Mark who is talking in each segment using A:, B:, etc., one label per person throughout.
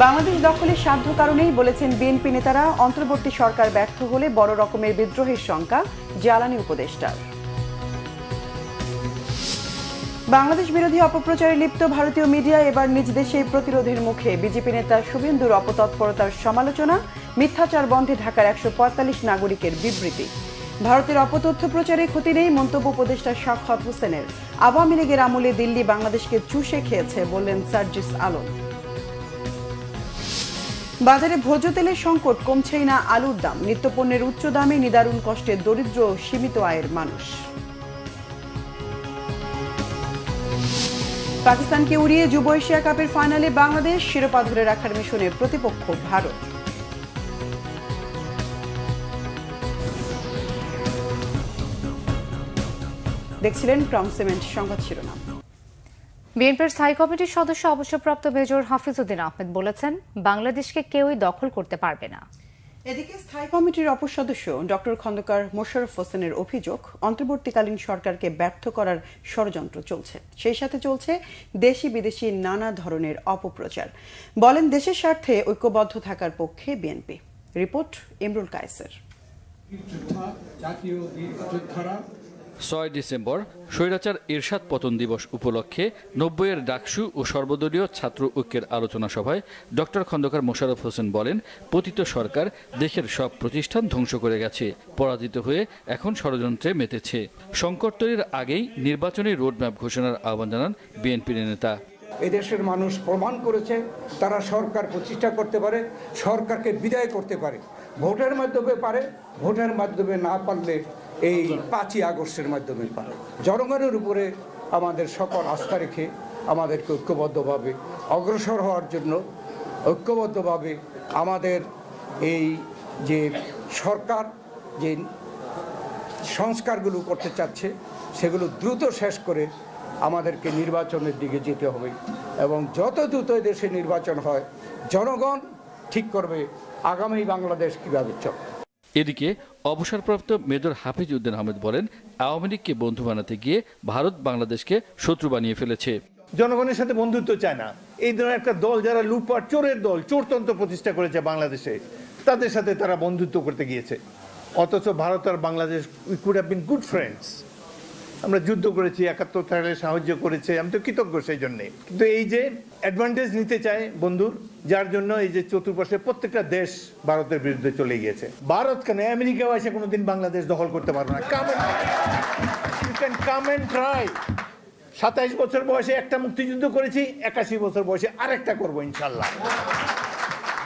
A: বাংলাদেশ দখলের সাধ্য কারণেই বলেছেন বিএনপি নেতারা, অন্তর্বর্তী সরকার ব্যর্থ হলে বড় রকমের বিদ্রোহের শঙ্কা জ্বালানি উপদেষ্টার। বাংলাদেশ বিরোধী অপপ্রচারে লিপ্ত ভারতীয় মিডিয়া এবার নিজ দেশে প্রতিরোধের মুখে। বিজেপি নেতা শুভেন্দুর অপতৎপরতার সমালোচনা, মিথ্যাচার বন্ধে ঢাকার ১৪৫ নাগরিকের বিবৃতি। ভারতের অপতথ্য প্রচারে ক্ষতি নেই মন্তব্য উপদেষ্টা সাখাওয়াত হোসেনের। আওয়ামী লীগের আমলে দিল্লি বাংলাদেশকে চুষে খেয়েছে বললেন সার্জিস আলম। বাজারে ভোজ্য তেলের সংকট, কমছেই না আলুর দাম। নিত্যপণ্যের উচ্চ দামে নিদারুণ কষ্টে দরিদ্র সীমিত আয়ের মানুষ। পাকিস্তানকে উড়িয়ে যুব এশিয়া কাপের ফাইনালে বাংলাদেশ, শিরোপা ধরে রাখার মিশনে প্রতিপক্ষ ভারত। দেখছিলেন ক্রাউন সিমেন্ট সংবাদ শিরোনাম।
B: বিএনপির স্থায়ী কমিটির সদস্য অবসরপ্রাপ্ত মেজর হাফিজউদ্দিন আহমেদ বলেছেন, বাংলাদেশকে কেউই দখল করতে পারবে না।
A: এদিকে স্থায়ী কমিটির অপর সদস্য ডক্টর খন্দকার মোশাররফ হোসেনের অভিযোগ, অন্তর্বর্তীকালীন সরকারকে ব্যর্থ করার ষড়যন্ত্র চলছে। সেই সাথে চলছে দেশি বিদেশি নানা ধরনের অপপ্রচার। বলেন, দেশের স্বার্থে ঐক্যবদ্ধ থাকার পক্ষে বিএনপি। রিপোর্ট ইমরুল কায়েসের।
C: ৬ ডিসেম্বর স্বৈরাচার এরশাদ পতন দিবস উপলক্ষে ৯০-এর ডাকসু ও সর্বদলীয় ছাত্র ঐক্যের আলোচনা সভায় ডক্টর খন্দকার মোশাররফ হোসেন বলেন, পতিত সরকার দেশের সব প্রতিষ্ঠান ধ্বংস করে গেছে, পরাজিত হয়ে এখন ষড়যন্ত্রে মেতেছে। সংকট তৈরির আগেই নির্বাচনী রোডম্যাপ ঘোষণার আহ্বান জানান বিএনপির নেতা।
D: এদেশের মানুষ প্রমাণ করেছে তারা সরকার প্রতিষ্ঠা করতে পারে, সরকারকে বিদায় করতে পারে। ভোটের মাধ্যমে পারে, ভোটের মাধ্যমে না পারলে এই ৫ই আগস্টের মাধ্যমে পারে। জনগণের উপরে আমাদের সকল আস্থা রেখে আমাদেরকে ঐক্যবদ্ধভাবে অগ্রসর হওয়ার জন্য, ঐক্যবদ্ধভাবে আমাদের এই যে সরকার যে সংস্কারগুলো করতে চাচ্ছে সেগুলো দ্রুত শেষ করে আমাদেরকে নির্বাচনের দিকে যেতে হবে এবং যত দ্রুত দেশে নির্বাচন হয় জনগণ ঠিক করবে আগামী বাংলাদেশ কীভাবে চলবে।
C: এদিকে অবসরপ্রাপ্ত মেজর হাফিজউদ্দিন আহমেদ বলেন, আওয়ামী লীগকে বন্ধু বানাতে গিয়ে ভারত বাংলাদেশকে শত্রু বানিয়ে ফেলেছে।
E: জনগণের সাথে বন্ধুত্ব চায় না। এই ধরনের একটা দল যারা লুটপাট চোরের দল, চোরতন্ত্র প্রতিষ্ঠা করেছে বাংলাদেশে, তাদের সাথে তারা বন্ধুত্ব করতে গিয়েছে। অথচ ভারত আর Bangladesh we could have been good friends. আমরা যুদ্ধ করেছি, ৭১ সালে সাহায্য করেছে, আমি তো কৃতজ্ঞ সেই জন্যে। কিন্তু এই যে অ্যাডভান্টেজ নিতে চায় বন্ধুর, যার জন্য এই যে চতুর্পাশে প্রত্যেকটা দেশ ভারতের বিরুদ্ধে চলে গিয়েছে। ভারত কেন, আমেরিকাও এসে কোনোদিন বাংলাদেশ দখল করতে পারবে না। You can come and try. ২৭ বছর বয়সে একটা মুক্তিযুদ্ধ করেছি, ৮১ বছর বয়সে আরেকটা করবো ইনশাল্লাহ।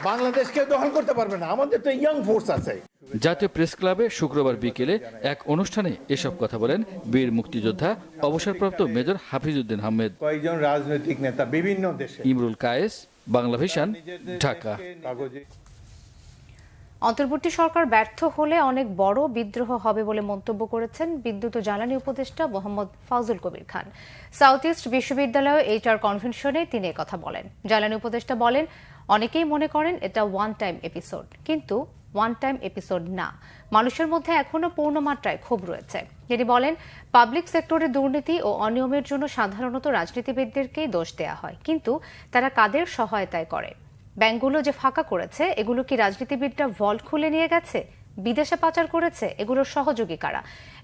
E: বাংলাদেশকে দখল করতে পারবে না, আমাদের তো ইয়াং ফোর্স আছে।
C: জাতীয় প্রেস ক্লাবে শুক্রবার বিকেলে এক অনুষ্ঠানে এসব কথা বলেন বীর মুক্তিযোদ্ধা অবসরপ্রাপ্ত মেজর হাফিজউদ্দিন আহমেদ।
E: কয়েকজন রাজনৈতিক নেতা বিভিন্ন দেশে।
C: ইমরুল কায়েস, বাংলা ভিশন, ঢাকা।
B: অন্তর্বর্তী সরকার ব্যর্থ হলে অনেক বড় বিদ্রোহ হবে বলে মন্তব্য করেছেন বিদ্যুৎ ও জ্বালানি উপদেষ্টা মোহাম্মদ ফাউজুল কবির খান। সাউথ ইস্ট বিশ্ববিদ্যালয়ে এইচআর কনভেনশনে তিনি কথা বলেন। জ্বালানি উপদেষ্টা বলেন, অনেকেই মনে করেন এটা ওয়ান টাইম এপিসোড, কিন্তু ওয়ান টাইম এপিসোড না। মানুষের মধ্যে এখনো পূর্ণমাত্রায় ক্ষোভ রয়েছে। তিনি বলেন, পাবলিক সেক্টরে দুর্নীতি ও অনিয়মের জন্য সাধারণত রাজনীতিবিদদেরকেই দোষ দেয়া হয়, কিন্তু তারা কাদের সহায়তায় করে? ব্যাংকগুলো যে ফাঁকা করেছে, এগুলো কি রাজনীতিবিদরা ভল্ট খুলে নিয়ে গেছে? বিদেশে পাচার করেছে? এগুলোর সহযোগী কারা?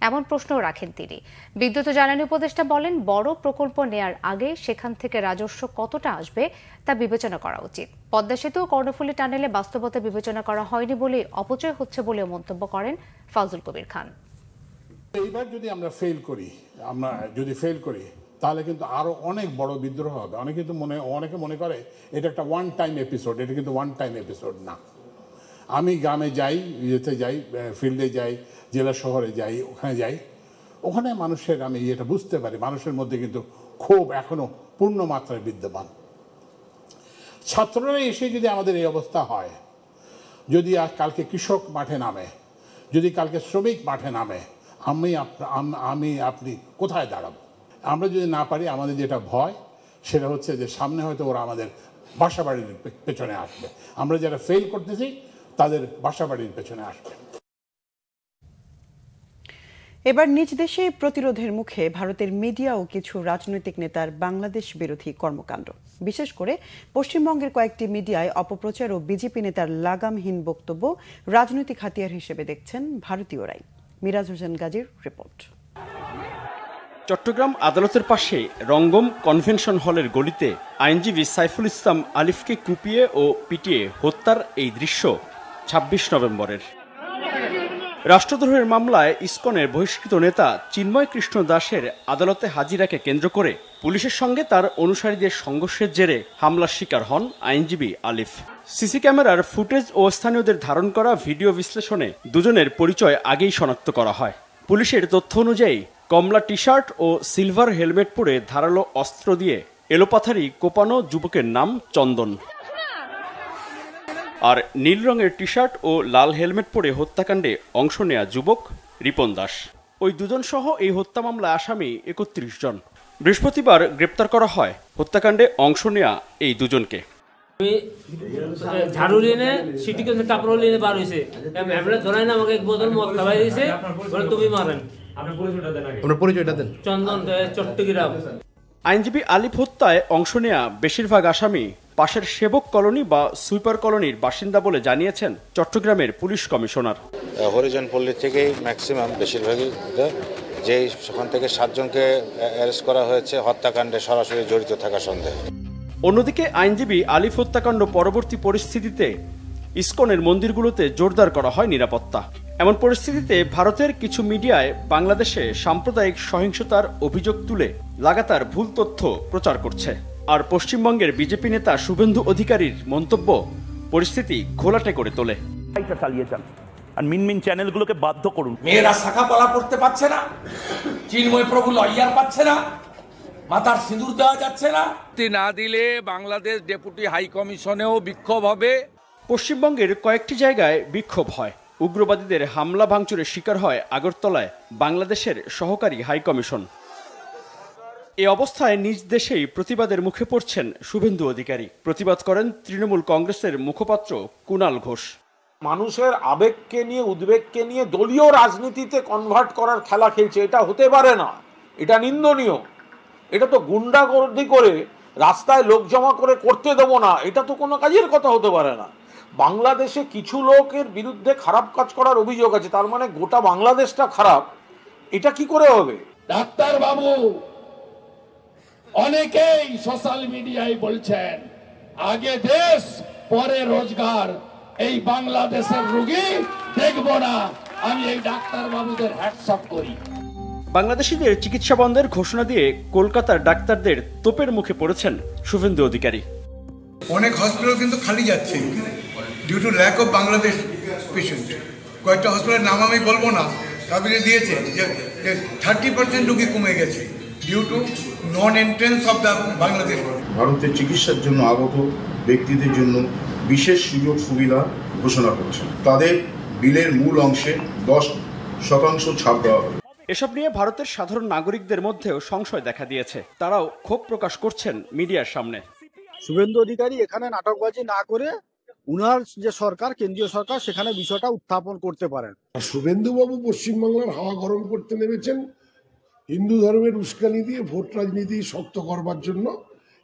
B: এমন প্রশ্নও রাখেন তিনি। বিদ্যুৎ ও জ্বালানি উপদেষ্টা বলেন, বড় প্রকল্প নেয়ার আগে সেখান থেকে রাজস্ব কতটা আসবে তা বিবেচনা করা উচিত। পদ্মা সেতু ও কর্ণফুলী টানেলে বাস্তবতা বিবেচনা করা হয়নি বলে অপচয় হচ্ছে বলেও মন্তব্য করেন ফাউজুল কবির খান।
F: এইবার যদি আমরা ফেল করি তাহলে কিন্তু আরো অনেক বড় বিদ্রোহ হবে। অনেকে মনে করে এটা একটা ওয়ান টাইম এপিসোড, এটা কিন্তু ওয়ান টাইম এপিসোড না। আমি গ্রামে যাই, ফিল্ডে যাই, জেলা শহরে যাই, ওখানে মানুষের আমি এটা বুঝতে পারি, মানুষের মধ্যে কিন্তু ক্ষোভ এখনো পূর্ণ মাত্রায় বিদ্যমান। ছাত্ররা এসে যদি আমাদের এই অবস্থা হয়, যদি কালকে কৃষক মাঠে নামে, যদি কালকে শ্রমিক মাঠে নামে, আপনি কোথায় দাঁড়াবো? আমরা যদি না পারি, আমাদের যেটা ভয় সেটা হচ্ছে যে সামনে হয়তো ওরা আমাদের বাসাবাড়ির পেছনে আসবে। আমরা যারা ফেল করতেছি তাদের বাসাবাড়ির পেছনে আসবে।
A: এবার নিজ দেশে প্রতিরোধের মুখে ভারতের মিডিয়া ও কিছু রাজনৈতিক নেতার বাংলাদেশ বিরোধী কর্মকাণ্ড। বিশেষ করে পশ্চিমবঙ্গের কয়েকটি মিডিয়ায় অপপ্রচার ও বিজেপি নেতার লাগামহীন বক্তব্য রাজনৈতিক হাতিয়ার হিসেবে দেখছেন ভারতীয়রাই। মিরাজ হোসেন গাজীর রিপোর্ট।
G: চট্টগ্রাম আদালতের পাশে রঙ্গম কনভেনশন হলের গলিতে আইনজীবী সাইফুল ইসলাম আলিফকে কুপিয়ে ও পিটিয়ে হত্যার এই দৃশ্য ২৬ নভেম্বরের। রাষ্ট্রদ্রোহের মামলায় ইসকনের বহিষ্কৃত নেতা চিন্ময় কৃষ্ণ দাসের আদালতে হাজিরাকে কেন্দ্র করে পুলিশের সঙ্গে তার অনুসারীদের সংঘর্ষের জেরে হামলার শিকার হন আইনজীবী আলিফ। সিসি ক্যামেরার ফুটেজ ও স্থানীয়দের ধারণ করা ভিডিও বিশ্লেষণে দুজনের পরিচয় আগেই শনাক্ত করা হয়। পুলিশের তথ্য অনুযায়ী কমলা টি শার্ট ও সিলভার হেলমেট পরে ধারালো অস্ত্র দিয়ে এলোপাথারি কোপানো যুবকের নাম চন্দন, আর নীল রঙের টি শার্ট ও লাল হেলমেট পরে হত্যাকাণ্ডে অংশ নেয়া যুবক রিপন দাস। ওই দুজন সহ এই হত্যা মামলায় আসামি ৩১ জন। বৃহস্পতিবার গ্রেপ্তার করা হয় হত্যাকাণ্ডে অংশ নেয়া এই দুজনকে।
H: ঝাড়ু নিয়ে সিটি কেন্দ্রে কাপড় নিয়ে বার হয়েছে, ধরাই না আমাকে এক বোতল মদ খাওয়াই দিয়েছে, তুমি মারেন। আপনার পরিচয়টা দেন। চন্দন, চট্টগ্রাম।
G: আইনজীবী আলিফ হত্যায় অংশ নেয়া বেশিরভাগ আসামি পাশের সেবক কলোনি বা সুইপার কলোনির বাসিন্দা বলে জানিয়েছেন চট্টগ্রামের পুলিশ কমিশনার।
I: হরিজন পল্লী থেকেই ম্যাক্সিমাম বেশিরভাগই, যে সেখান থেকে 7 জনকে অ্যারেস্ট করা হয়েছে হত্যাকাণ্ডে সরাসরি জড়িত থাকার সন্দেহে।
G: অন্যদিকে আইনজীবী আলিফ হত্যাকাণ্ড পরবর্তী পরিস্থিতিতে ইসকনের মন্দিরগুলোতে জোরদার করা হয় নিরাপত্তা। এমন পরিস্থিতিতে ভারতের কিছু মিডিয়ায় বাংলাদেশে সাম্প্রদায়িক সহিংসতার অভিযোগ তুলে লাগাতার ভুল তথ্য প্রচার করছে। আর পশ্চিমবঙ্গের বিজেপি নেতা শুভেন্দু অধিকারীর মন্তব্য পরিস্থিতি ঘোলাটে করে তোলে।
J: আর মিনমিন চ্যানেলগুলোকে বাধ্য করুন।
K: মেয়েরা শাখা পলা পড়তে পারছে না, চিন্ময় প্রভু লয়ার পাচ্ছে না, মাথার সিঁদুর দেওয়া যাচ্ছে না।
L: না দিলে বাংলাদেশ ডেপুটি হাই কমিশনেও বিক্ষোভ হবে।
G: পশ্চিমবঙ্গের কয়েকটি জায়গায় বিক্ষোভ হয়। উগ্রবাদীদের হামলা ভাঙচুরের শিকার হয় আগরতলায় বাংলাদেশের সহকারী হাই কমিশন। এ অবস্থায় নিজ দেশেই প্রতিবাদের মুখে পড়ছেন শুভেন্দু অধিকারী। প্রতিবাদ করেন তৃণমূল কংগ্রেসের মুখপাত্র কুণাল ঘোষ।
M: মানুষের আবেগকে নিয়ে, উদ্বেগকে নিয়ে দলীয় রাজনীতিতে কনভার্ট করার খেলা খেলছে, এটা হতে পারে না, এটা নিন্দনীয়। এটা তো গুন্ডাগর্দি করে রাস্তায় লোক জমা করে করতে দেবো না, এটা তো কোনো কাজের কথা হতে পারে না। বাংলাদেশে কিছু লোকের বিরুদ্ধে খারাপ কাজ করার অভিযোগ আছে, তার মানে গোটা বাংলাদেশটা খারাপ, এটা কি করে হবে?
N: ডাক্তার বাবু অনেকেই সোশ্যাল মিডিয়ায় বলছেন আগে দেশ পরে রোজগার, এই বাংলাদেশের রোগী দেখব না। আমি এই ডাক্তার বাবুদের হ্যাটস অফ করি।
G: বাংলাদেশিদের চিকিৎসা বন্ধের ঘোষণা দিয়ে কলকাতার ডাক্তারদের তোপের মুখে পড়েছেন শুভেন্দু অধিকারী।
O: অনেক হসপিটাল কিন্তু খালি যাচ্ছে due to lack of Bangladesh patient. কয়েকটা হসপিটালের নাম আমি বলবো না, কাবিনে দিয়েছে যে 30% রোগী কমে গেছে due to non entrance of the Bangladesh.
P: ভারতের চিকিৎসার জন্য আগত ব্যক্তিদের জন্য বিশেষ সুযোগ সুবিধা ঘোষণা করেছে। তাদের বিলের মূল অংশে 10% ছাড় দেওয়া হবে।
G: এসব নিয়ে ভারতের সাধারণ নাগরিকদের মধ্যেও সংশয় দেখা দিয়েছে। তারাও ক্ষোভ প্রকাশ করছেন মিডিয়ার সামনে।
Q: শুভেন্দু অধিকারী এখানে নাটকবাজি না করে উনার যে সরকার, কেন্দ্রীয় সরকার, সেখানে বিষয়টা উত্থাপন করতে পারেন।
R: শুভেন্দু বাবু পশ্চিমবাংলার হাওয়া গরম করতে নেমেছেন হিন্দু ধর্মের উস্কানি দিয়ে ভোট রাজনীতি শক্ত করবার জন্য।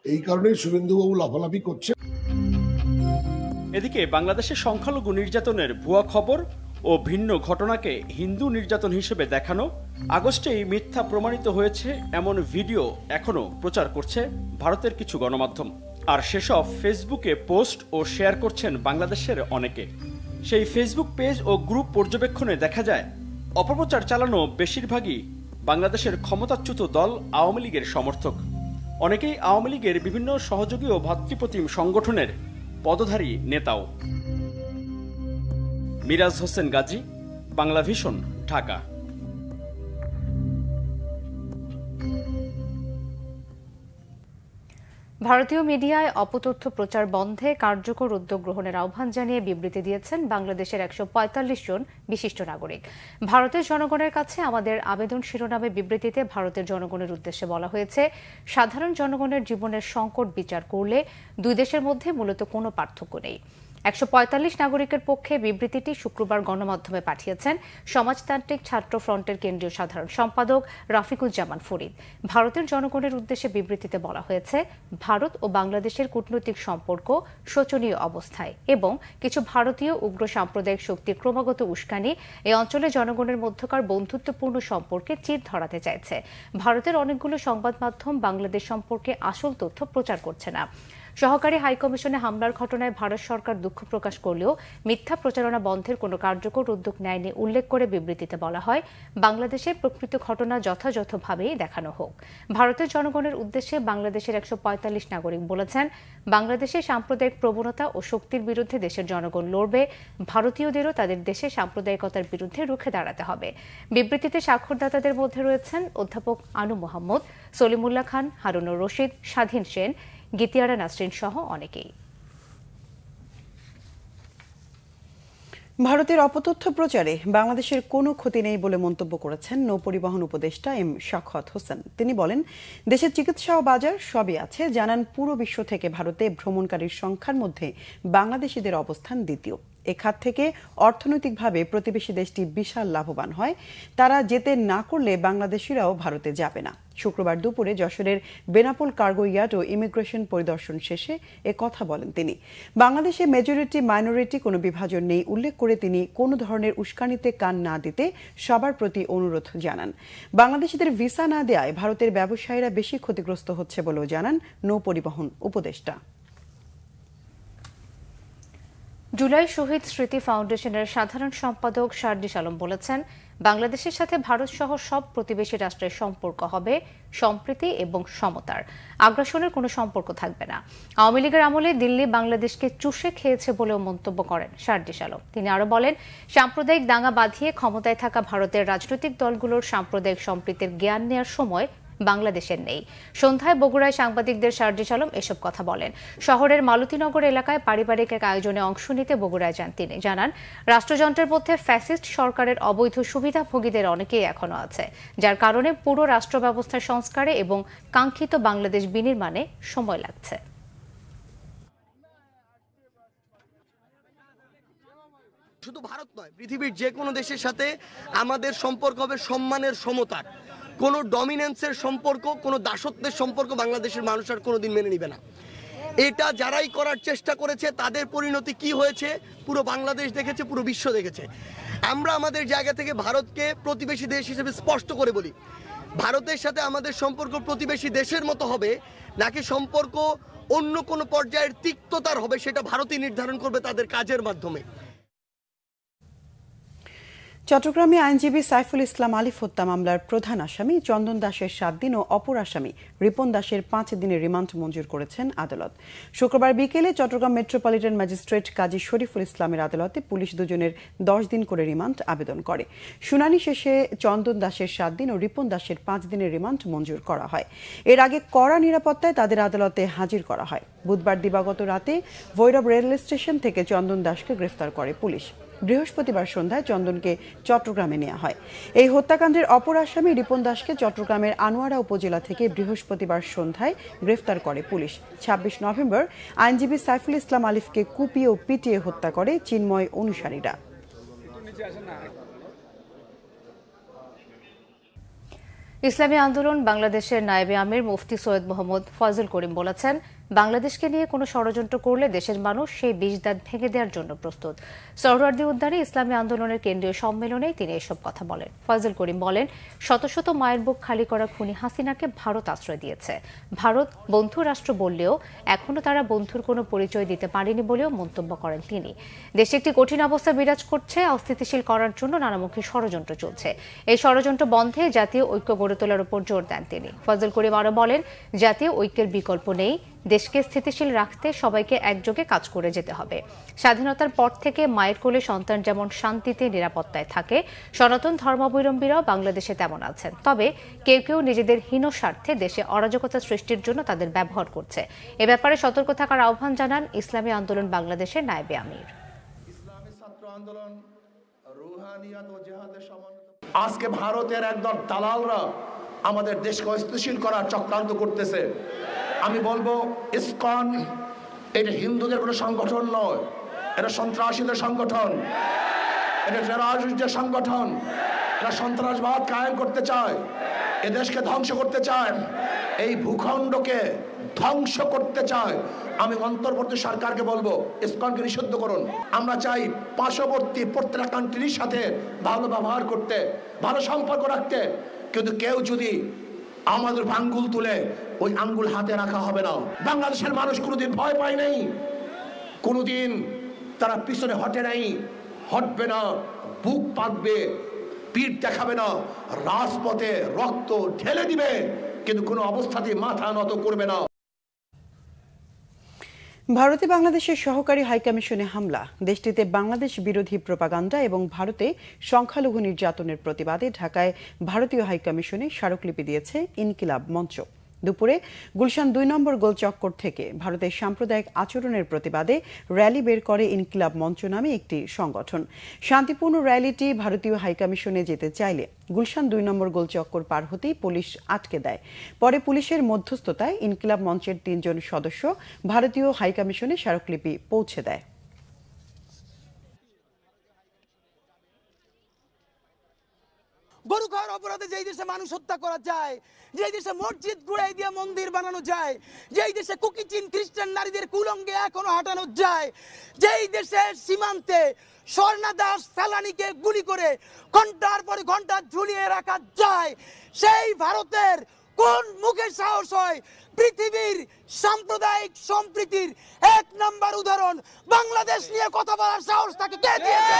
R: এই কারণে শুভেন্দু বাবু লাফালাফি করছে।
G: এদিকে বাংলাদেশে সংখ্যালঘু নির্যাতনের ভুয়া খবর ও ভিন্ন ঘটনাকে হিন্দু নির্যাতন হিসেবে দেখানো, আগস্টেই মিথ্যা প্রমাণিত হয়েছে এমন ভিডিও এখনো প্রচার করছে ভারতের কিছু গণমাধ্যম। আর সেসব ফেসবুকে পোস্ট ও শেয়ার করছেন বাংলাদেশের অনেকে। সেই ফেসবুক পেজ ও গ্রুপ পর্যবেক্ষণে দেখা যায় অপপ্রচার চালানো বেশিরভাগই বাংলাদেশের ক্ষমতাচ্যুত দল আওয়ামী লীগের সমর্থক। অনেকেই আওয়ামী লীগের বিভিন্ন সহযোগী ও ভাতৃপ্রতিম সংগঠনের পদধারী নেতাও। মিরাজ হোসেন গাজী, বাংলা ভিশন, ঢাকা।
B: ভারতীয় মিডিয়ায় অপতথ্য প্রচার বন্ধে কার্যকর উদ্যোগ গ্রহণের আহ্বান জানিয়ে বিবৃতি দিয়েছেন বাংলাদেশের ১৪৫ জন বিশিষ্ট নাগরিক। ভারতের জনগণের কাছে আমাদের আবেদন শিরোনামে বিবৃতিতে ভারতের জনগণের উদ্দেশ্যে বলা হয়েছে, সাধারণ জনগণের জীবনের সংকট বিচার করলে দুই দেশের মধ্যে মূলত কোনো পার্থক্য নেই। 145 নাগরিকের পক্ষে বিবৃতিটি শুক্রবার গণমাধ্যমে পাঠিয়েছেন সমাজতান্ত্রিক ছাত্র ফ্রন্টের কেন্দ্রীয় সাধারণ সম্পাদক রাফিকুজ্জামান ফরিদ। ভারতের জনগণের উদ্দেশ্যে বিবৃতিতে বলা হয়েছে, ভারত ও বাংলাদেশের কূটনৈতিক সম্পর্ক শোচনীয় অবস্থায় এবং কিছু ভারতীয় উগ্র সাম্প্রদায়িক শক্তির ক্রমাগত উস্কানি এই অঞ্চলের জনগণের মধ্যকার বন্ধুত্বপূর্ণ সম্পর্কে চির ধরাতে চাইছে। ভারতের অনেকগুলো সংবাদ মাধ্যম বাংলাদেশ সম্পর্কে আসল তথ্য প্রচার করছে না। সহকারী হাইকমিশনে হামলার ঘটনায় ভারত সরকার দুঃখ প্রকাশ করলেও মিথ্যা প্রচারণা বন্ধের কোনো কার্যকর উদ্যোগ নেয়নি উল্লেখ করে বিবৃতিতে বলা হয়, বাংলাদেশের প্রকৃত ঘটনা যথাযথভাবেই দেখানো হোক। ভারতের জনগণের উদ্দেশ্যে বাংলাদেশের 145 নাগরিক বলেছেন, বাংলাদেশের সাম্প্রদায়িক প্রবণতা ও শক্তির বিরুদ্ধে দেশের জনগণ লড়বে। ভারতীয়দেরও তাদের দেশের সাম্প্রদায়িকতার বিরুদ্ধে রুখে দাঁড়াতে হবে। বিবৃতিতে স্বাক্ষরদাতাদের মধ্যে রয়েছেন অধ্যাপক আনু মোহাম্মদ, সলিমুল্লাহ খান, হারুনুর রশিদ, স্বাধীন সেন, গীতিয়ারা নাসরিন সহ অনেকেই।
A: ভারতের অপতথ্য প্রচারে বাংলাদেশের কোনো ক্ষতি নেই বলে মন্তব্য করেছেন নৌপরিবহন উপদেষ্টা এম শাখাওয়াত হোসেন। তিনি বলেন, দেশের চিকিৎসা ও বাজার সবই আছে। জানান, পুরো বিশ্ব থেকে ভারতে ভ্রমণকারীর সংখ্যার মধ্যে বাংলাদেশিদের অবস্থান দ্বিতীয়। এ খাত থেকে অর্থনৈতিকভাবে প্রতিবেশী দেশটি বিশাল লাভবান হয়। তারা যেতে না করলে বাংলাদেশিরাও ভারতে যাবে না। শুক্রবার দুপুরে যশোরের বেনাপোল কার্গো ইয়ার্ড ও ইমিগ্রেশন পরিদর্শন শেষে এ কথা বলেন তিনি। বাংলাদেশে মেজরিটি মাইনরিটি কোনো বিভাজন নেই উল্লেখ করে তিনি কোনো ধরনের উস্কানিতে কান না দিতে সবার প্রতি অনুরোধ জানান। বাংলাদেশিদের ভিসা না দেওয়ায় ভারতের ব্যবসায়ীরা বেশি ক্ষতিগ্রস্ত হচ্ছে বলেও জানান নৌপরিবহন উপদেষ্টা।
B: জুলাই শহীদ স্মৃতি ফাউন্ডেশনের সাধারণ সম্পাদক শারদিস আলম বলেছেন, বাংলাদেশের সাথে ভারত সহ সব প্রতিবেশী রাষ্ট্রের সম্পর্ক হবে সম্প্রীতি এবং সমতার। আগ্রাসনের কোনো সম্পর্ক থাকবে না। আওয়ামী লীগের আমলে দিল্লি বাংলাদেশকে চুষে খেয়েছে বলেও মন্তব্য করেন শারদিস আলম। তিনি আরো বলেন, সাম্প্রদায়িক দাঙ্গা বাঁধিয়ে ক্ষমতায় থাকা ভারতের রাজনৈতিক দলগুলোর সাম্প্রদায়িক সম্প্রীতির জ্ঞান নেওয়ার সময় বাংলাদেশের নেই। সন্ধ্যায় বগুড়ায় সাংবাদিকদের শারদিস আলম এসব কথা বলেন। শহরের মালতীনগর এলাকায় পারিবারিক এক আয়োজনে অংশ নিতে বগুড়ায় যান তিনি। জানান, রাষ্ট্রযন্ত্রের মধ্যে ফ্যাসিস্ট সরকারের অবৈধ সুবিধাভোগীদের অনেকেই এখনো আছে, যার কারণে পুরো রাষ্ট্র ব্যবস্থার সংস্কারে এবং কাঙ্ক্ষিত বাংলাদেশ বিনির্মাণে সময় লাগছে।
S: শুধু ভারত নয়, পৃথিবীর যে কোনো দেশের সাথে আমাদের সম্পর্ক হবে সম্মানের, সমতার। কোনো ডমিনেন্সের সম্পর্ক, কোনো দাসত্বের সম্পর্ক বাংলাদেশের মানুষ আর কোনোদিন মেনে নিবে না। এটা যারাই করার চেষ্টা করেছে তাদের পরিণতি কি হয়েছে পুরো বাংলাদেশ দেখেছে, পুরো বিশ্ব দেখেছে। আমরা আমাদের জায়গা থেকে ভারতকে প্রতিবেশী দেশ হিসেবে স্পষ্ট করে বলি, ভারতের সাথে আমাদের সম্পর্ক প্রতিবেশী দেশের মতো হবে নাকি সম্পর্ক অন্য কোনো পর্যায়ের তিক্ততার হবে, সেটা ভারতই নির্ধারণ করবে তাদের কাজের মাধ্যমে।
A: চট্টগ্রামে আইনজীবী সাইফুল ইসলাম আলিফ হত্যা মামলার প্রধান আসামি চন্দন দাসের 7 দিন ও অপর আসামি রিপন দাসের 5 দিনের রিমান্ড মঞ্জুর করেছেন আদালত। শুক্রবার বিকেলে চট্টগ্রাম মেট্রোপলিটন ম্যাজিস্ট্রেট কাজী শরীফুল ইসলামের আদালতে পুলিশ দুজনের 10 দিন করে রিমান্ড আবেদন করে। শুনানি শেষে চন্দন দাসের 7 দিন ও রিপন দাসের 5 দিনের রিমান্ড মঞ্জুর করা হয়। এর আগে কড়া নিরাপত্তায় তাদের আদালতে হাজির করা হয়। বুধবার দিবাগত রাতে ভৈরব রেল স্টেশন থেকে চন্দন দাসকে গ্রেফতার করে পুলিশ। বৃহস্পতিবার সন্ধ্যায় চন্দনকে চট্টগ্রামে নেওয়া হয়। এই হত্যাকাণ্ডের অপর আসামি রিপন দাসকে চট্টগ্রামের আনোয়ারা উপজেলা থেকে বৃহস্পতিবার সন্ধ্যায় গ্রেফতার করে পুলিশ। 26 নভেম্বর আইনজীবী সাইফুল ইসলাম আলিফকে কুপিয়ে ও পিটিয়ে হত্যা করে চিন্ময় অনুসারীরা।
B: ইসলামী আন্দোলন বাংলাদেশের নায়েবে আমির মুফতি সৈয়দ মোহাম্মদ ফয়জুল করিম বলেছেন, বাংলাদেশকে নিয়ে কোনো ষড়যন্ত্র করলে দেশের মানুষ সেই বিষ দাঁত ভেঙে দেওয়ার জন্য প্রস্তুত। সহরাওয়ার্দী উদ্যানে ইসলামী আন্দোলনের কেন্দ্রীয় সম্মেলনে তিনি এসব কথা বলেন। ফয়জুল করিম বলেন, শত শত মায়ের বুক খালি করা খুনি হাসিনাকে ভারত আশ্রয় দিয়েছে। ভারত বন্ধু রাষ্ট্র বললেও এখনো তারা বন্ধুর কোনো পরিচয় দিতে পারেনি বলেও মন্তব্য করেন তিনি। দেশে একটি কঠিন অবস্থা বিরাজ করছে, অস্থিতিশীল করার জন্য নানামুখী ষড়যন্ত্র চলছে। এই ষড়যন্ত্র বন্ধে জাতীয় ঐক্য গড়ে তোলার উপর জোর দেন তিনি। ফয়জুল করিম আরও বলেন, জাতীয় ঐক্যের বিকল্প নেই। দেশকে স্থিতিশীল রাখতে সবাইকে একযোগে কাজ করে যেতে হবে। স্বাধীনতার পর থেকে মায়ের কোলে সন্তান যেমন শান্তিতে নিরাপত্তায় থাকে, সনাতন ধর্মাবলম্বীরাও বাংলাদেশে তেমন আছেন। তবে কেউ কেউ নিজেদের হীন স্বার্থে দেশে অরাজকতা সৃষ্টির জন্য তাদের ব্যবহার করছে। এ ব্যাপারে সতর্ক থাকার আহ্বান জানান ইসলামী আন্দোলন বাংলাদেশের নায়েবে আমির।
N: আজকে ভারতের একদল দালালরা আমাদের দেশকে অস্থিতিশীল করার চক্রান্ত করতেছে। আমি বলবো, ইসকন এটা হিন্দুদের কোনো সংগঠন নয়,
T: এটা সন্ত্রাসীদের সংগঠন, এটা টেররিস্টদের সংগঠন, এরা সন্ত্রাসবাদ কায়েম করতে চায়, এদেশকে ধ্বংস করতে চায়, এই ভূখণ্ডকে ধ্বংস করতে চায়। আমি অন্তর্বর্তী সরকারকে বলবো ইসকনকে নিষিদ্ধ করুন। আমরা চাই পার্শ্ববর্তী প্রত্যেকটা কান্ট্রির সাথে ভালো ব্যবহার করতে, ভালো সম্পর্ক রাখতে, কিন্তু কেউ যদি আমাদের আঙ্গুল তুলে ওই আঙ্গুল হাতে রাখা হবে না। বাংলাদেশের মানুষ কোনোদিন ভয় পায় নাই, কোনোদিন তারা পিছনে হটে নাই, হটবে না, বুক পাতবে, পিঠ দেখাবে না, রাজপথে রক্ত ঢেলে দিবে, কিন্তু কোনো অবস্থাতেই মাথা নত করবে না।
A: ভারতে বাংলাদেশের সহকারী হাইকমিশনে হামলা, দেশটিতে বাংলাদেশ বিরোধী প্রোপাগান্ডা এবং ভারতে সংখ্যালঘু নির্যাতনের প্রতিবাদে ঢাকায় ভারতীয় হাইকমিশনে স্মারকলিপি দিয়েছে ইনকিলাব মঞ্চ। দুপুরে গুলশান ২ নম্বর গোলচক্কর থেকে ভারতের সাম্প্রদায়িক আচরণের প্রতিবাদে র্যালি বের করে ইনকিলাব মঞ্চ নামে একটি সংগঠন। শান্তিপূর্ণ র্যালিটি ভারতীয় হাইকমিশনে যেতে চাইলে গুলশান ২ নম্বর গোলচক্কর পার হতেই পুলিশ আটকে দেয়। পরে পুলিশের মধ্যস্থতায় ইনকিলাব মঞ্চের ৩ জন সদস্য ভারতীয় হাইকমিশনে স্মারকলিপি পৌঁছে দেয়।
U: গরু খাওয়ার অপরাধে যেই দেশে মানুষ হত্যা করা যায়, যেই দেশে মসজিদ গুড়াই দিয়ে মন্দির বানানো যায়, যেই দেশে কুকিচিন খ্রিস্টান নারীদের কুলঙ্গে এখনো হাঁটানো যায়, যেই দেশের সীমান্তে স্বর্ণা দাস ফেলানিকে গুলি করে ঘন্টার পরে ঘন্টা ঝুলিয়ে রাখা যায়, সেই ভারতের কোন মুখে সাহস হয় পৃথিবীর সাম্প্রদায়িক সম্প্রীতির ১ নাম্বার উদাহরণ বাংলাদেশ নিয়ে কথা বলার সাহস তাকে কে দিয়েছে?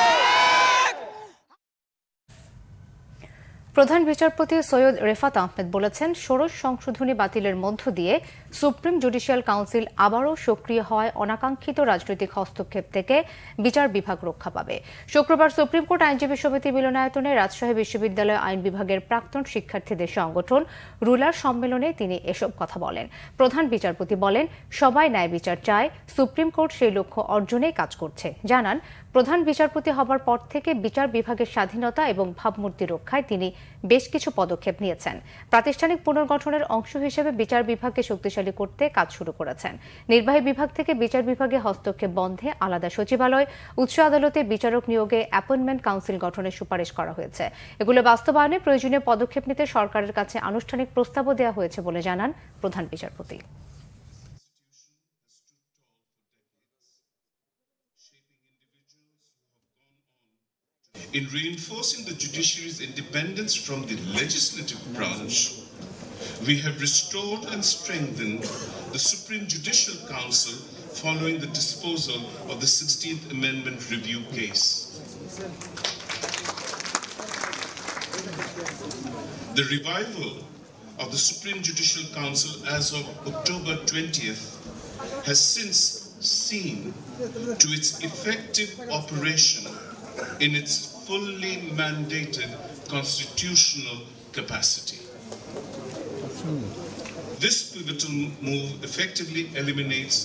B: প্রধান বিচারপতি সৈয়দ রেফাত আহমেদ বলেছেন, ষোড়শ সংশোধনী বাতিলের মধ্য দিয়ে সুপ্রিম জুডিশিয়াল কাউন্সিল আবারও সক্রিয় হওয়ায় অনাকাঙ্ক্ষিত রাজনৈতিক হস্তক্ষেপ থেকে বিচার বিভাগ রক্ষা পাবে। শুক্রবার সুপ্রিম কোর্ট আইনজীবী সমিতি মিলনায়তনে রাজশাহী বিশ্ববিদ্যালয় আইন বিভাগের প্রাক্তন শিক্ষার্থীদের সংগঠন রুলার সম্মেলনে তিনি এসব কথা বলেন। প্রধান বিচারপতি বলেন, সবাই ন্যায় বিচার চায়, সুপ্রিম কোর্ট সেই লক্ষ্য অর্জনেই কাজ করছে। জানান, প্রধান বিচারপতি হবার পর থেকে বিচার বিভাগের স্বাধীনতা এবং ভাবমূর্তি রক্ষায় তিনি বেশ কিছু পদক্ষেপ নিয়েছেন। প্রাতিষ্ঠানিক পুনর্গঠনের অংশ হিসেবে বিচার বিভাগকে শক্তিশালী করতে কাজ শুরু করেছেন। নির্বাহী বিভাগ থেকে বিচার বিভাগে হস্তক্ষেপ বন্ধে আলাদা সচিবালয়, উচ্চ আদালতে বিচারক নিয়োগে অ্যাপয়েন্টমেন্ট কাউন্সিল গঠনের সুপারিশ করা হয়েছে। এগুলো বাস্তবায়নে প্রয়োজনীয় পদক্ষেপ নিতে সরকারের কাছে আনুষ্ঠানিক প্রস্তাবও দেওয়া হয়েছে বলে জানান প্রধান বিচারপতি।
V: In reinforcing the judiciary's independence from the legislative branch, we have restored and strengthened the Supreme Judicial Council following the disposal of the 16th Amendment review case. The revival of the Supreme Judicial Council as of October 20th has since seen to its effective operation in its fully mandated constitutional capacity. This pivotal move effectively eliminates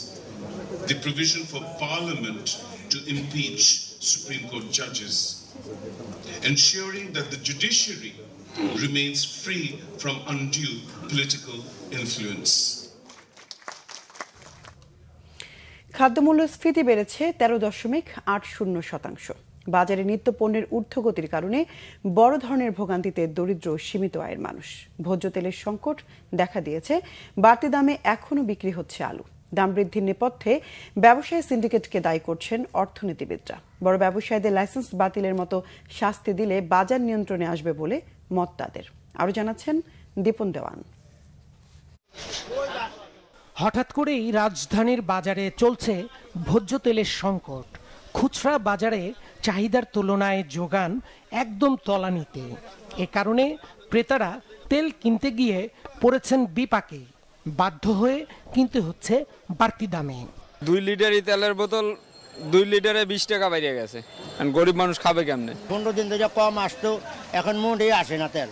V: the provision for Parliament to impeach Supreme Court judges, ensuring that the judiciary remains free from undue political influence.
A: খাদ্যমূল্যস্ফীতি বেড়েছে 13.80%। বাজারে নিত্য পণ্যের ঊর্ধ্বগতির কারণে বড় ধরনের ভোগান্তিতে দরিদ্র সীমিত আয়ের মানুষ। ভোজ্য তেলের সংকট দেখা দিয়েছে, বাড়তি দামে এখনও বিক্রি হচ্ছে আলু। দাম বৃদ্ধির নেপথ্যে ব্যবসায়ী সিন্ডিকেটকে দায়ী করছেন অর্থনীতিবিদরা। বড় ব্যবসায়ীদের লাইসেন্স বাতিলের মতো শাস্তি দিলে বাজার নিয়ন্ত্রণে আসবে বলে মত তাদের। আরও জানাচ্ছেন দীপন দেওয়ান।
W: হঠাৎ করেই রাজধানীর বাজারে চলছে ভোজ্য তেলের সংকট। খুচরা বাজারে চাহিদার তুলনায় যোগান একদম তলানিতে। এ কারণে ক্রেতারা তেল কিনতে গিয়ে পড়েছেন বিপাকে, বাধ্য হয়ে কিনতে হচ্ছে বাড়তি দামে।
X: 2 লিটারই তেলের বোতল 2 লিটারে 20 টাকা বেরিয়ে গেছে। গরিব মানুষ খাবে কেমনে?
Y: 15 দিন ধরে কম আসতো, এখন মোটেই আসে না তেল।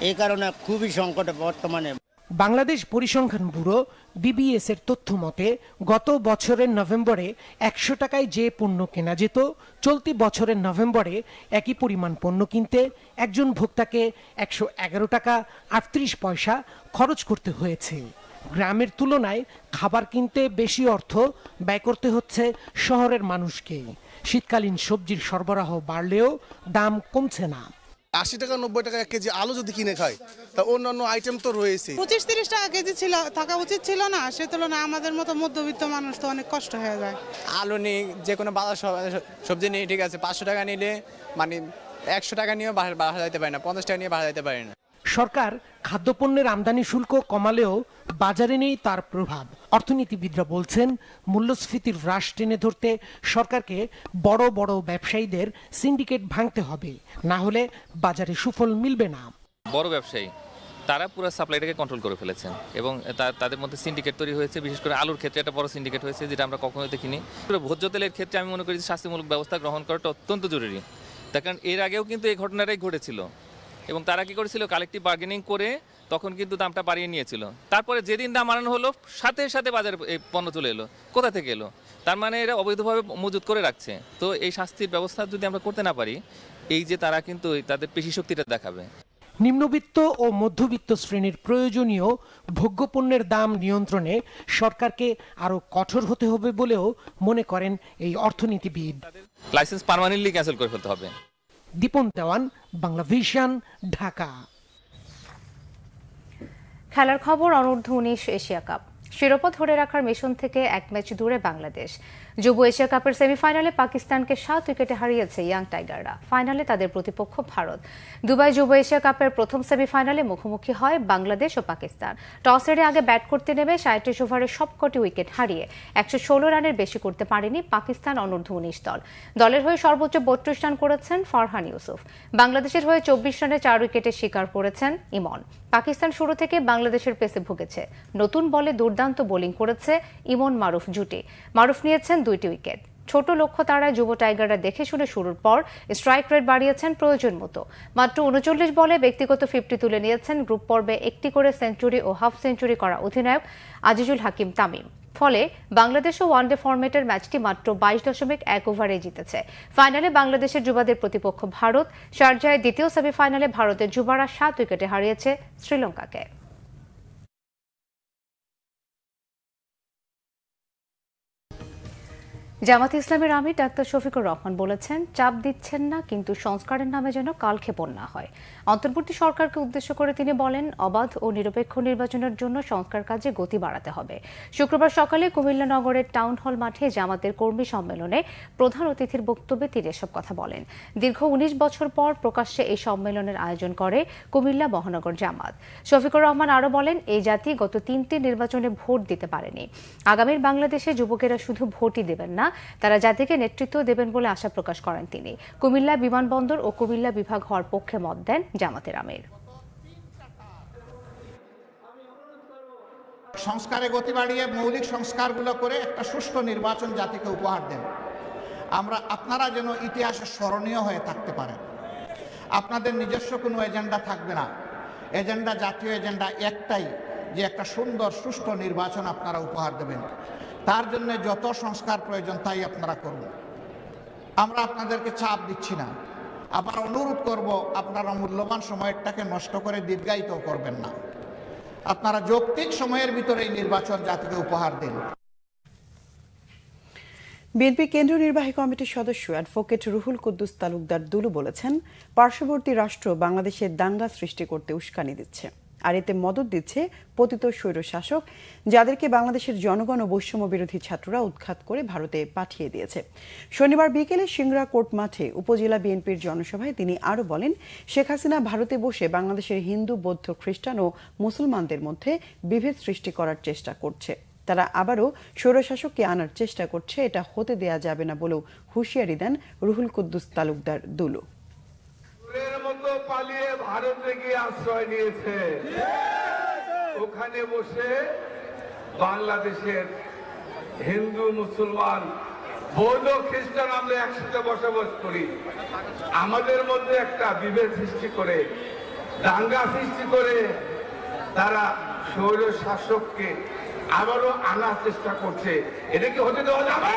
Y: এই কারণে খুবই সংকটে বর্তমানে।
W: বাংলাদেশ পরিসংখ্যান ব্যুরো বিবিএস এর তথ্য মতে গত বছরের নভেম্বরে 100 টাকায় যে পণ্য কেনা যেত, চলতি বছরের নভেম্বরে একই পরিমাণ পণ্য কিনতে একজন ভোক্তাকে 111 টাকা 38 পয়সা খরচ করতে হয়েছে। গ্রামের তুলনায় খাবার কিনতে বেশি অর্থ ব্যয় করতে হচ্ছে শহরের মানুষকে। শীতকালীন সবজির সরবরাহ বাড়লেও দাম কমছে না।
C: 80 টাকা 90 টাকা 1 কেজি আলু যদি কিনে খায় তা অন্যান্য আইটেম তো রয়েছে।
D: 25-30 টাকা কেজি থাকা উচিত ছিল না, সে তুলনায় আমাদের মতো মধ্যবিত্ত মানুষ তো অনেক কষ্ট হয়ে যায়।
E: আলু নিয়ে যে কোনো বাজার সবজি নিয়ে ঠিক আছে, 500 টাকা নিলে মানে 100 টাকা নিয়েও বাড়া যাইতে পারে না, 50 টাকা নিয়ে বাড়া যাইতে পারে না।
W: সরকার খাদ্যপণ্যের আমদানি শুল্ক কমালেও বাজারে নেই তার প্রভাব। অর্থনীতিবিদরা বলছেন মূল্যস্ফীতির হ্রাস টেনে ধরতে সরকারকে বড় বড় ব্যবসায়ীদের সিন্ডিকেট ভাঙতে হবে, না হলে বাজারে সুফল মিলবে না।
F: বড় ব্যবসায়ী তারা পুরো সাপ্লাইটাকে কন্ট্রোল করে ফেলেছেন এবং তাদের মধ্যে সিন্ডিকেট তৈরি হয়েছে। বিশেষ করে আলুর ক্ষেত্রে একটা বড় সিন্ডিকেট হয়েছে, যেটা আমরা কখনোই দেখিনি। ভোজ্য তেলের ক্ষেত্রে আমি মনে করি শাস্তিমূলক ব্যবস্থা গ্রহণ করাটা অত্যন্ত জরুরি। তার কারণ এর আগেও কিন্তু এই ঘটনাটাই ঘটেছিল এবং তারা কি করেছিল, কালেকটিভ বার্গেনিং করে তখন কিন্তু দামটা বাড়িয়ে নিয়েছিল। তারপরে যেদিন দাম বাড়ানো হলো সাথে সাথে বাজারে পণ্য চলে এলো। কোথা থেকে এলো? তার মানে এরা অবৈধভাবে মজুত করে রাখছে। তো এই শাস্তির ব্যবস্থা যদি আমরা করতে না পারি, এই যে তারা কিন্তু তাদের পেশি শক্তিটা দেখাবে।
W: নিম্নবিত্ত ও মধ্যবিত্ত শ্রেণীর প্রয়োজনীয় ভোগ্যপণ্যের দাম নিয়ন্ত্রণে সরকারকে আরো কঠোর হতে হবে বলেও মনে করেন এই অর্থনীতিবিদ।
F: লাইসেন্স পার্মানেন্টলি ক্যান্সেল করে ফেলতে হবে।
W: দীপন দেওয়ান, বাংলা ভিশন, ঢাকা।
B: খেলার খবর, অনূর্ধ্ব-19 এশিয়া কাপ শিরোপা ধরে রাখার মিশন থেকে এক ম্যাচ দূরে বাংলাদেশ। যুব এশিয়া কাপের সেমিফাইনালে পাকিস্তানকে 7 উইকেটে হারিয়েছে ইয়াং টাইগাররা। ফাইনালে তাদের প্রতিপক্ষ ভারত। দুবাই যুব এশিয়া কাপের প্রথম সেমিফাইনালে মুখোমুখি হয় বাংলাদেশ ও পাকিস্তান। টস হেরে আগে ব্যাট করতে নেমে 37 ওভারে সবকটি উইকেট হারিয়ে 116 রানের বেশি করতে পারেনি পাকিস্তান অনূর্ধ্ব-19 দল। দলের হয়ে সর্বোচ্চ 32 রান করেছেন ফরহান ইউসুফ। বাংলাদেশের হয়ে 24 রানে 4 উইকেটে শিকার করেছেন ইমন। পাকিস্তান শুরু থেকে বাংলাদেশের পেসে ভুগেছে। নতুন বলে দুর্দান্ত বোলিং করেছে ইমন মারুফ জুটি। মারুফ নিয়েছেন 2টি উইকেট। ছোট লক্ষ্য তাড়ায় যুব টাইগাররা দেখে শুনে শুরুর পর স্ট্রাইক রেট বাড়িয়েছেন প্রয়োজন মতো। মাত্র 39 বলে ব্যক্তিগত 50 তুলে নিয়েছেন গ্রুপ পর্বে একটি করে সেঞ্চুরি ও হাফ সেঞ্চুরি করা অধিনায়ক আজিজুল হাকিম তামিম। ফলে বাংলাদেশ ও ওয়ানডে ফরম্যাটের ম্যাচটি মাত্র 22.1 ওভারে জিতেছে। ফাইনালে বাংলাদেশের যুবাদের প্রতিপক্ষ ভারত। শারজায় দ্বিতীয় সেমিফাইনালে ভারতের যুবারা 7 উইকেটে হারিয়েছে শ্রীলঙ্কাকে। জামাত ইসলামের আমির ডাক্তার শফিকুর রহমান বলেছেন, চাপ দিচ্ছেন না, কিন্তু সংস্কারের নামে যেন কালক্ষেপণ না হয়। অন্তর্বর্তী সরকারকে উদ্দেশ্য করে তিনি বলেন, অবাধ ও নিরপেক্ষ নির্বাচনের জন্য সংস্কার কাজে গতি বাড়াতে হবে। শুক্রবার সকালে কুমিল্লা নগরের টাউন হল মাঠে জামাতের কর্মী সম্মেলনে প্রধান অতিথির বক্তব্যে তিনি এসব কথা বলেন। দীর্ঘ 19 বছর পর প্রকাশ্যে এই সম্মেলনের আয়োজন করে কুমিল্লা মহানগর জামাত। শফিকুর রহমান আরও বলেন, এই জাতি গত 3টি নির্বাচনে ভোট দিতে পারেনি। আগামীর বাংলাদেশে যুবকেরা শুধু ভোটই দেবেন না, তারা জাতিকে নেতৃত্ব দেবেন বলে আশা প্রকাশ করেন তিনি। কুমিল্লা বিমানবন্দর ও কুমিল্লা বিভাগ হওয়ার পক্ষে মত দেন জামাতের আমির।
H: সংস্কারে গতি বাড়িয়ে মৌলিক সংস্কারগুলো করে একটা সুষ্ঠু নির্বাচন জাতিকে উপহার দেন। আপনারা যেন ইতিহাসে স্মরণীয় হয়ে থাকতে পারেন। আপনাদের নিজস্ব কোনো এজেন্ডা থাকবে না। এজেন্ডা, জাতীয় এজেন্ডা একটাই, যে একটা সুন্দর সুষ্ঠু নির্বাচন আপনারা উপহার দেবেন। তার জন্য যত সংস্কার প্রয়োজন তাই আপনারা করুন। আমরা আপনাদেরকে চাপ দিচ্ছি না। আবার অনুরোধ করব, আপনারা মূল্যবান সময়টাকে নষ্ট করে দীর্ঘায়িত করবেন না। আপনারা যৌক্তিক সময়ের ভিতরে এই নির্বাচন জাতিকে উপহার দিন।
A: বিএনপি কেন্দ্রীয় নির্বাহী কমিটির সদস্য অ্যাডভোকেট রুহুল কুদ্দুস তালুকদার দুলু বলেছেন, পার্শ্ববর্তী রাষ্ট্র বাংলাদেশের দাঙ্গা সৃষ্টি করতে উস্কানি দিচ্ছে, আর এতে মদত দিচ্ছে পতিত স্বৈর শাসক, যাদেরকে বাংলাদেশের জনগণ ও বৈষম্য বিরোধী ছাত্ররা উৎখাত করে ভারতে পাঠিয়ে দিয়েছে। শনিবার বিকেলে সিংড়া কোর্ট মাঠে উপজেলা বিএনপির জনসভায় তিনি আরও বলেন, শেখ হাসিনা ভারতে বসে বাংলাদেশের হিন্দু, বৌদ্ধ, খ্রিস্টান ও মুসলমানদের মধ্যে বিভেদ সৃষ্টি করার চেষ্টা করছে। তারা আবারও স্বৈরশাসককে আনার চেষ্টা করছে, এটা হতে দেয়া যাবে না বলেও হুঁশিয়ারি দেন রুহুল কুদ্দুস তালুকদার দুলু।
Z: পালিয়ে ভারতে গিয়ে আশ্রয় নিয়েছে, ওখানে বসে বাংলাদেশের হিন্দু, মুসলমান, বৌদ্ধ, খ্রিস্টান আমরা একসাথে বসবাস করি। আমাদের মধ্যে একটা বিভেদ সৃষ্টি করে, দাঙ্গা সৃষ্টি করে তারা স্বৈর শাসককে আবারও আনার চেষ্টা করছে। এটা কি হতে দেওয়া যাবে?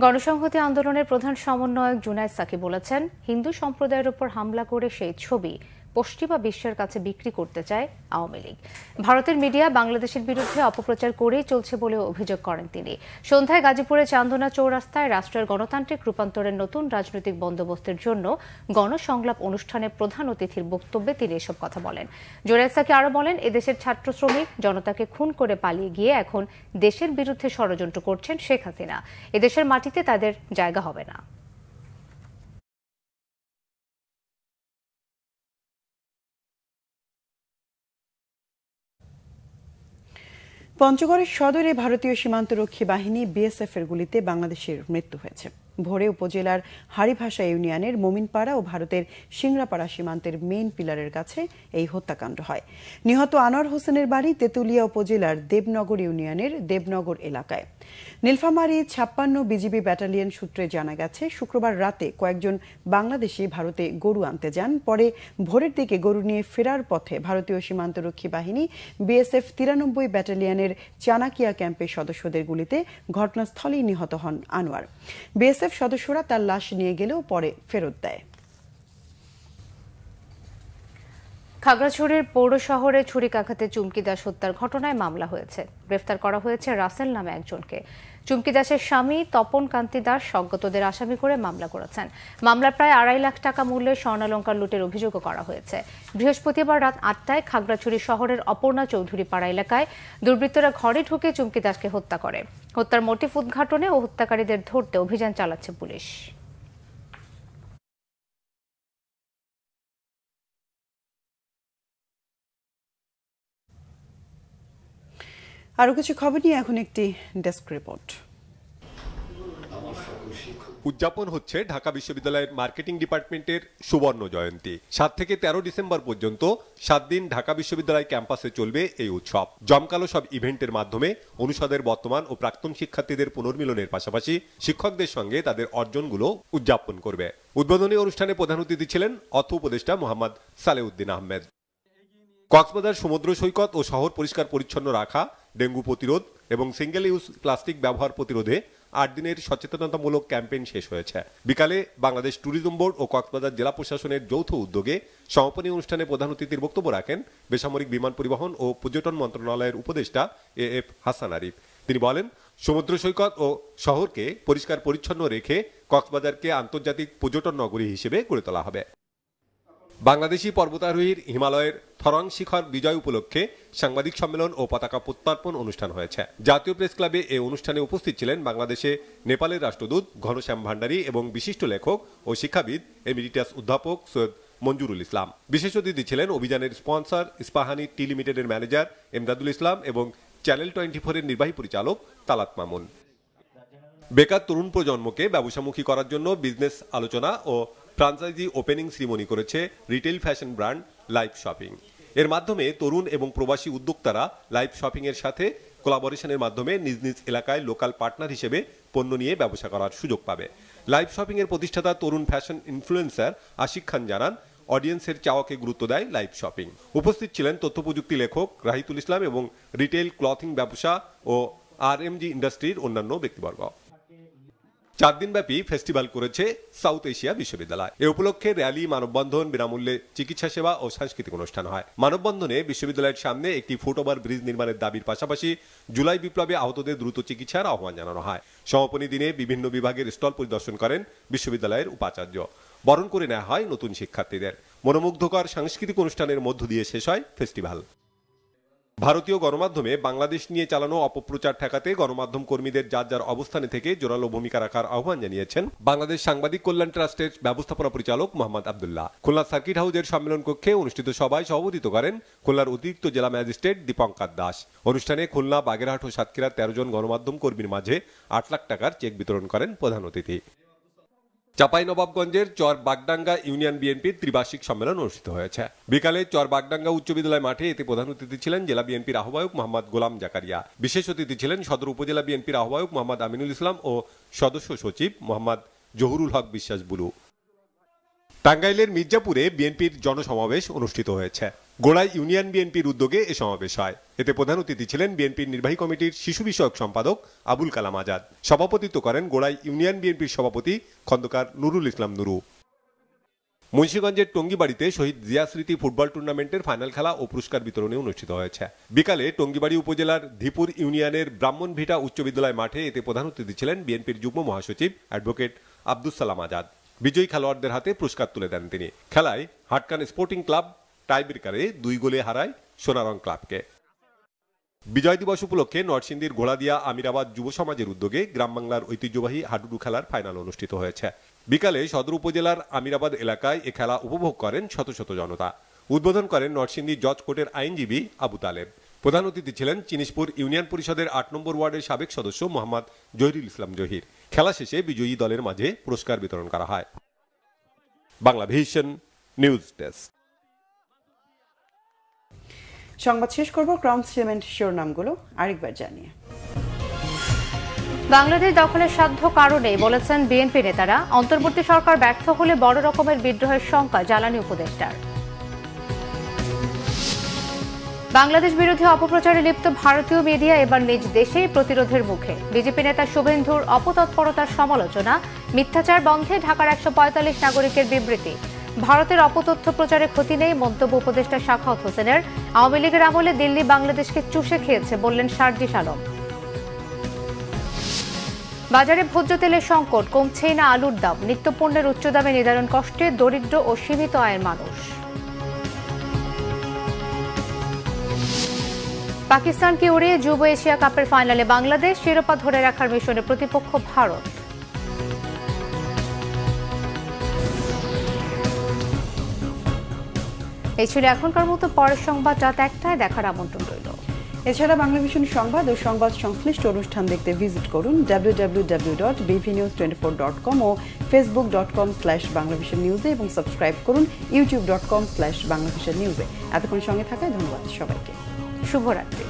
B: গণসংহতি আন্দোলনের প্রধান সমন্বয়ক জুনায়েদ সাকি বলেছেন, হিন্দু সম্প্রদায়ের উপর হামলা করে সেই ছবি পশ্চিমা বিশ্বের কাছে বিক্রি করতে চায় আওয়ামী লীগ। ভারতের মিডিয়া বাংলাদেশের বিরুদ্ধে অপপ্রচার করেই চলছে বলে অভিযোগ করেন তিনি। সন্ধ্যায় গাজীপুরে চান্দনা চৌরাস্তায় রাষ্ট্রের গণতান্ত্রিক রূপান্তরের নতুন রাজনৈতিক বন্দোবস্তের জন্য গণসংলাপ অনুষ্ঠানে প্রধান অতিথির বক্তব্যে তিনি এসব কথা বলেন। জোরায়েদ সাকি আরও বলেন, এদেশের ছাত্র শ্রমিক জনতাকে খুন করে পালিয়ে গিয়ে এখন দেশের বিরুদ্ধে ষড়যন্ত্র করছেন শেখ হাসিনা। এদেশের মাটিতে তাদের জায়গা হবে না।
A: পঞ্চগড়ের সদরে ভারতীয় সীমান্তরক্ষী বাহিনী বিএসএফ এর গুলিতে বাংলাদেশের মৃত্যু হয়েছে। ভোরে উপজেলার হাড়িভাষা ইউনিয়নের মোমিনপাড়া ও ভারতের সিংড়াপাড়া সীমান্তের মেইন পিলারের কাছে এই হত্যাকাণ্ড হয়। নিহত আনোয়ার হোসেনের বাড়ি তেতুলিয়া উপজেলার দেবনগর ইউনিয়নের দেবনগর এলাকায়। নীলফামারী 56 বিজিবি ব্যাটালিয়ন সূত্রে জানা গেছে, শুক্রবার রাতে কয়েকজন বাংলাদেশি ভারতে গরু আনতে যান। পরে ভোরের দিকে গরু নিয়ে ফেরার পথে ভারতীয় সীমান্তরক্ষী বাহিনী বিএসএফ 93 ব্যাটালিয়নের চানাকিয়া ক্যাম্পের সদস্যদের গুলিতে ঘটনাস্থলেই নিহত হন আনোয়ার। বিএসএফ সদস্যরা তার লাশ নিয়ে গেলেও পরে ফেরত দেয়।
B: খাগড়াছড়ির পৌর শহরে ছুরিকাঘাতে চুমকি দাস হত্যার ঘটনায় মামলা হয়েছে। গ্রেফতার করা হয়েছে রাসেল নামে একজনকে। চুমকি দাসের স্বামী তপন কান্তি দাস সঙ্গতদের আসামি করে মামলা করেছেন। মামলায় প্রায় 2.5 লাখ টাকা মূল্যের স্বর্ণালংকার লুটের অভিযোগও করা হয়েছে। বৃহস্পতিবার রাত 8টায় খাগড়াছড়ি শহরের অপর্ণা চৌধুরী পাড়া এলাকায় দুর্বৃত্তরা ঘরে ঢুকে চুমকি দাসকে হত্যা করে। হত্যার মোটিভ উদ্ঘাটনে ও হত্যাকারীদের ধরতে অভিযান চালাচ্ছে পুলিশ।
A: আরো কিছু খবর নিয়ে এখন একটি ডেস্ক রিপোর্ট।
I: উদযাপন হচ্ছে ঢাকা বিশ্ববিদ্যালয়ের মার্কেটিং ডিপার্টমেন্টের সুবর্ণ জয়ন্তী। 7 থেকে 13 ডিসেম্বর পর্যন্ত 7 দিন ঢাকা বিশ্ববিদ্যালয় ক্যাম্পাসে চলবে এই উৎসব। জমকালো সব ইভেন্টের মাধ্যমে অনুষদের বর্তমান ও প্রাক্তন শিক্ষার্থীদের পুনর্মিলনের পাশাপাশি শিক্ষকদের সঙ্গে তাদের অর্জনগুলো উদযাপন করবে। উদ্বোধনী অনুষ্ঠানে প্রধান অতিথি ছিলেন অর্থ উপদেষ্টা মোহাম্মদ সালেউদ্দিন আহমেদ। কক্সবাজার সমুদ্র সৈকত ও শহর পরিষ্কার পরিচ্ছন্ন রাখা, ডেঙ্গু প্রতিরোধ এবং সিঙ্গেল ইউজ প্লাস্টিক ব্যবহার প্রতিরোধে 8 দিনের সচেতনতামূলক ক্যাম্পেইন শেষ হয়েছে। বিকালে বাংলাদেশ ট্যুরিজম বোর্ড ও কক্সবাজার জেলা প্রশাসনের যৌথ উদ্যোগে সমাপনী অনুষ্ঠানে প্রধান অতিথির বক্তব্য রাখেন বেসামরিক বিমান পরিবহন ও পর্যটন মন্ত্রণালয়ের উপদেষ্টা এএফ হাসান আরিফ। তিনি বলেন, সমুদ্র সৈকত ও শহরকে পরিষ্কার পরিচ্ছন্ন রেখে কক্সবাজারকে আন্তর্জাতিক পর্যটন নগরী হিসেবে গড়ে তোলা হবে। বাংলাদেশি পর্বতারোহীর হিমালয়ের থরং শিখর বিজয় উপলক্ষে সাংবাদিক সম্মেলন ও পতাকা প্রত্যর্পণ অনুষ্ঠান হয়েছে। জাতীয় প্রেস ক্লাবে এই অনুষ্ঠানে উপস্থিত ছিলেন বাংলাদেশে নেপালের রাষ্ট্রদূত ঘনশ্যাম ভান্ডারী এবং বিশিষ্ট লেখক ও শিক্ষাবিদ এমিরিটাস অধ্যাপক সৈয়দ মঞ্জুরুল ইসলাম। বিশেষ অতিথি ছিলেন অভিযানের স্পন্সর ইস্পাহানি টি লিমিটেডের ম্যানেজার এমদাদুল ইসলাম এবং চ্যানেল 24 এর নির্বাহী পরিচালক তালাত মামুন। বেকার তরুণ প্রজন্মকে ব্যবসামুখী করার জন্য বিজনেস আলোচনা ও ফ্রাঞ্চাইজি ওপেনিং সেরিমনি করেছে retail fashion brand live shopping. এর মাধ্যমে তরুণ এবং প্রবাসী উদ্যোক্তারা লাইভ শপিং এর সাথে কোলাবোরেশনের মাধ্যমে নিজ নিজ এলাকায় লোকাল পার্টনার হিসেবে পণ্য নিয়ে ব্যবসা করার সুযোগ পাবে। লাইভ শপিং এর প্রতিষ্ঠাতা তরুণ ফ্যাশন ইনফ্লুয়েন্সার আশিক খান জানান, অডিয়েন্সের চাওয়াকে গুরুত্ব দেয় লাইভ শপিং। উপস্থিত ছিলেন তথ্য প্রযুক্তি লেখক রাহিতুল ইসলাম এবং রিটেল ক্লথিং ব্যবসা ও আরএমজি ইন্ডাস্ট্রির অন্যান্য ব্যক্তিবর্গ। 4 দিনব্যাপী ফেস্টিভ্যাল করেছে সাউথ এশিয়া বিশ্ববিদ্যালয়। এ উপলক্ষে র্যালি, মানববন্ধন, বিনামূল্যে চিকিৎসা সেবা ও সাংস্কৃতিক অনুষ্ঠান হয়। মানববন্ধনে বিশ্ববিদ্যালয়ের সামনে একটি ফুটওভার ব্রিজ নির্মাণের দাবির পাশাপাশি জুলাই বিপ্লবে আহতদের দ্রুত চিকিৎসার আহ্বান জানানো হয়। সমাপনী দিনে বিভিন্ন বিভাগের স্টল পরিদর্শন করেন বিশ্ববিদ্যালয়ের উপাচার্য। বরণ করে নেওয়া হয় নতুন শিক্ষার্থীদের। মনোমুগ্ধকর সাংস্কৃতিক অনুষ্ঠানের মধ্য দিয়ে শেষ হয় ফেস্টিভ্যাল। ভারতীয় গণমাধ্যমে বাংলাদেশ নিয়ে চালানো অপপ্রচার ঠেকাতে গণমাধ্যম কর্মীদের যার যার অবস্থানে থেকে জোরালো ভূমিকা রাখার আহ্বান জানিয়েছেন বাংলাদেশ সাংবাদিক কল্যাণ ট্রাস্টের ব্যবস্থাপনা পরিচালক মোহাম্মদ আব্দুল্লাহ। খুলনা সার্কিট হাউসের সম্মেলন কক্ষে অনুষ্ঠিত সভায় সভাপতিত্ব করেন খুলনার অতিরিক্ত জেলা ম্যাজিস্ট্রেট দীপঙ্কর দাস। অনুষ্ঠানে খুলনা, বাগেরহাট ও সাতক্ষীরার 13 জন গণমাধ্যম কর্মীর মাঝে 8 লাখ টাকার চেক বিতরণ করেন প্রধান অতিথি। চাঁপাইনবাবগঞ্জের চর বাগডাঙ্গা ইউনিয়ন বিএনপির ত্রিবার্ষিক সম্মেলন অনুষ্ঠিত হয়েছে। বিকালে চর বাগডাঙ্গা উচ্চ বিদ্যালয় মাঠে এতে প্রধান অতিথি ছিলেন জেলা বিএনপির আহ্বায়ক মোহাম্মদ গোলাম জাকারিয়া। বিশেষ অতিথি ছিলেন সদর উপজেলা বিএনপির আহ্বায়ক মোহাম্মদ আমিনুল ইসলাম ও সদস্য সচিব মোহাম্মদ জহুরুল হক বিশ্বাস বুলু। টাঙ্গাইলের মির্জাপুরে বিএনপির জনসমাবেশ অনুষ্ঠিত হয়েছে। গোড়াই ইউনিয়ন বিএনপির উদ্যোগে এ সমাবেশ হয়। এতে প্রধান অতিথি ছিলেন বিএনপির নির্বাহী কমিটির শিশু বিষয়ক সম্পাদক আবুল কালাম আজাদ। সভাপতিত্ব করেন গোড়াই ইউনিয়ন বিএনপির সভাপতি খন্দকার নুরুল ইসলাম নুরু। মুন্সিগঞ্জের টঙ্গিবাড়িতে শহীদ জিয়া স্মৃতি ফুটবল টুর্নামেন্টের ফাইনাল খেলা ও পুরস্কার বিতরণী অনুষ্ঠিত হয়েছে। বিকালে টঙ্গিবাড়ি উপজেলার ধীপুর ইউনিয়নের ব্রাহ্মণভিটা উচ্চ বিদ্যালয় মাঠে এতে প্রধান অতিথি ছিলেন বিএনপির যুগ্ম মহাসচিব অ্যাডভোকেট আব্দুস সালাম আজাদ। বিজয়ী খেলোয়াড়দের হাতে পুরস্কার তুলে দেন তিনি। খেলায় হাটকান স্পোর্টিং ক্লাব টাইব্রেকারে 2 গোলে হারায় সোনারং ক্লাবকে। বিজয় দিবস উপলক্ষে নরসিংদীর ঘোড়াদিয়া আমিরাবাদ যুব সমাজের উদ্যোগে গ্রাম বাংলার ঐতিহ্যবাহী হাডুডু খেলার ফাইনাল অনুষ্ঠিত হয়েছে। বিকালে সদর উপজেলার আমিরাবাদ এলাকায় এ খেলা উপভোগ করেন শত শত জনতা। উদ্বোধন করেন নরসিংদী জজ কোর্টের আইনজীবী আবু তালেব। প্রধান অতিথি ছিলেন চিনিশপুর ইউনিয়ন পরিষদের 8 নম্বর ওয়ার্ডের সাবেক সদস্য মোহাম্মদ জহিরুল ইসলাম জহির। খেলা শেষে বিজয়ী দলের মাঝে পুরস্কার বিতরণ করা হয়। Bangla vision news desk.
A: সংবাদ শেষ করব ক্রাউন সিমেন্ট শিরোনামগুলো আরেকবার জানিয়ে।
B: বাংলাদেশ দখলের সাধ্য কারণেই বলেছেন বিএনপি নেতারা, অন্তর্বর্তী সরকার ব্যর্থ হলে বড় রকমের বিদ্রোহের শঙ্কা জ্বালানি উপদেষ্টার। বাংলাদেশ বিরোধী অপপ্রচারে লিপ্ত ভারতীয় মিডিয়া এবার নিজ দেশেই প্রতিরোধের মুখে। বিজেপি নেতা শুভেন্দুর অপতৎপরতার সমালোচনা, মিথ্যাচার বন্ধে ঢাকার 145 নাগরিকের বিবৃতি। ভারতের অপতথ্য প্রচারে ক্ষতি নেই মন্তব্য উপদেষ্টা সাখাওয়াত হোসেনের। আওয়ামী লীগের আমলে দিল্লি বাংলাদেশকে চুষে খেয়েছে বললেন শারজিস আলম। বাজারে ভোজ্য তেলের সংকট, কমছেই না আলুর দাম। নিত্যপণ্যের উচ্চ দামে নিদারুণ কষ্টে দরিদ্র ও সীমিত আয়ের মানুষ। পাকিস্তানকে উড়িয়ে যুব এশিয়া কাপের ফাইনালে বাংলাদেশ, শিরোপা ধরে রাখার মিশনে প্রতিপক্ষ ভারত। এই ছিল এখনকার মতো, পরের সংবাদ রাত 1টায় দেখার আমন্ত্রণ রইল।
A: এছাড়া বাংলা ভিশন সংবাদ ও সংবাদ সংশ্লিষ্ট অনুষ্ঠান দেখতে ভিজিট করুন www.bvnews24.com ও facebook.com/banglavisionnews এবং সাবস্ক্রাইব করুন youtube.com/banglavisionnews। এতক্ষণ সঙ্গে থাকায় ধন্যবাদ সবাইকে।
B: শুভরাত্রি।